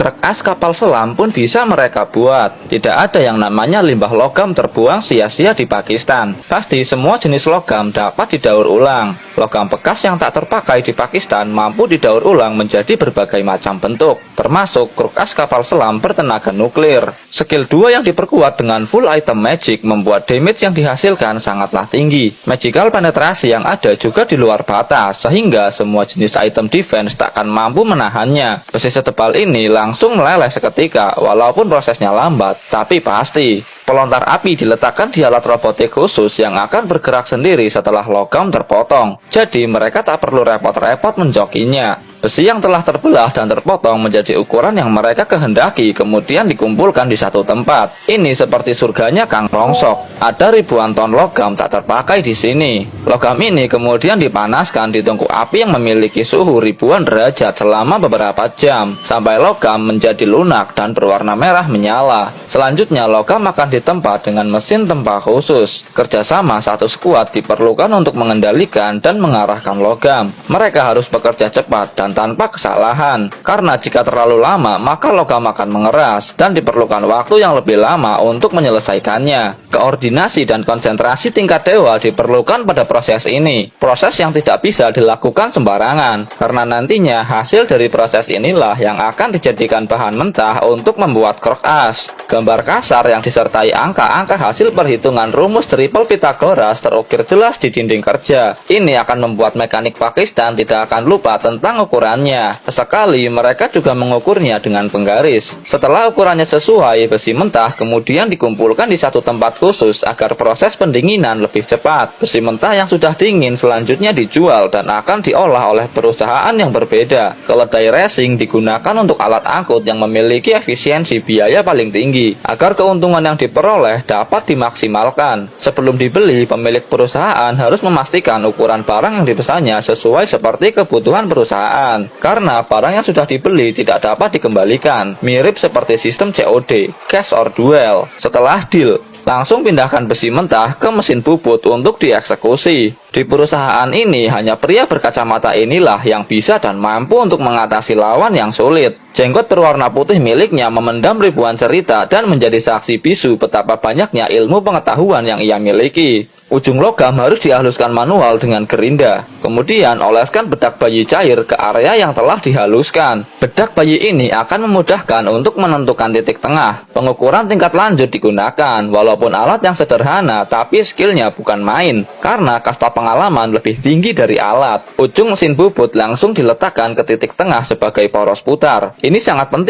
Truk as kapal selam pun bisa mereka buat. Tidak ada yang namanya limbah logam terbuang sia-sia di Pakistan. Pasti semua jenis logam dapat didaur ulang. Logam bekas yang tak terpakai di Pakistan mampu didaur ulang menjadi berbagai macam bentuk, termasuk truk as kapal selam bertenaga nuklir. Skill 2 yang diperkuat dengan full item magic membuat damage yang dihasilkan sangatlah tinggi. Magical penetrasi yang ada juga di luar batas, sehingga semua jenis item defense takkan mampu menahannya. Besi setebal ini langsung meleleh seketika, walaupun prosesnya lambat, tapi pasti. Pelontar api diletakkan di alat robotik khusus yang akan bergerak sendiri setelah logam terpotong. Jadi mereka tak perlu repot-repot menjokinya. Besi yang telah terbelah dan terpotong menjadi ukuran yang mereka kehendaki, kemudian dikumpulkan di satu tempat. Ini seperti surganya Kang Rongsok. Ada ribuan ton logam tak terpakai di sini. Logam ini kemudian dipanaskan di tungku api yang memiliki suhu ribuan derajat selama beberapa jam, sampai logam menjadi lunak dan berwarna merah menyala. Selanjutnya logam akan ditempa dengan mesin tempa khusus. Kerjasama satu skuad diperlukan untuk mengendalikan dan mengarahkan logam. Mereka harus bekerja cepat dan tanpa kesalahan, karena jika terlalu lama maka logam akan mengeras dan diperlukan waktu yang lebih lama untuk menyelesaikannya. Koordinasi dan konsentrasi tingkat dewa diperlukan pada proses ini, proses yang tidak bisa dilakukan sembarangan, karena nantinya hasil dari proses inilah yang akan dijadikan bahan mentah untuk membuat krok as. Gambar kasar yang disertai angka-angka hasil perhitungan rumus triple Pythagoras terukir jelas di dinding kerja. Ini akan membuat mekanik Pakistan tidak akan lupa tentang ukurannya. Sekali mereka juga mengukurnya dengan penggaris. Setelah ukurannya sesuai, besi mentah kemudian dikumpulkan di satu tempat khusus agar proses pendinginan lebih cepat. Besi mentah yang sudah dingin selanjutnya dijual dan akan diolah oleh perusahaan yang berbeda. Keledai racing digunakan untuk alat angkut yang memiliki efisiensi biaya paling tinggi, agar keuntungan yang diperoleh dapat dimaksimalkan. Sebelum dibeli, pemilik perusahaan harus memastikan ukuran barang yang dipesannya sesuai seperti kebutuhan perusahaan, karena barang yang sudah dibeli tidak dapat dikembalikan. Mirip seperti sistem COD, cash or duel. Setelah deal, langsung pindahkan besi mentah ke mesin bubut untuk dieksekusi. Di perusahaan ini hanya pria berkacamata inilah yang bisa dan mampu untuk mengatasi lawan yang sulit. Jenggot berwarna putih miliknya memendam ribuan cerita dan menjadi saksi bisu betapa banyaknya ilmu pengetahuan yang ia miliki. Ujung logam harus dihaluskan manual dengan gerinda. Kemudian oleskan bedak bayi cair ke area yang telah dihaluskan. Bedak bayi ini akan memudahkan untuk menentukan titik tengah. Pengukuran tingkat lanjut digunakan, walaupun alat yang sederhana, tapi skillnya bukan main, karena kasta pengalaman lebih tinggi dari alat. Ujung mesin bubut langsung diletakkan ke titik tengah sebagai poros putar. Ini sangat penting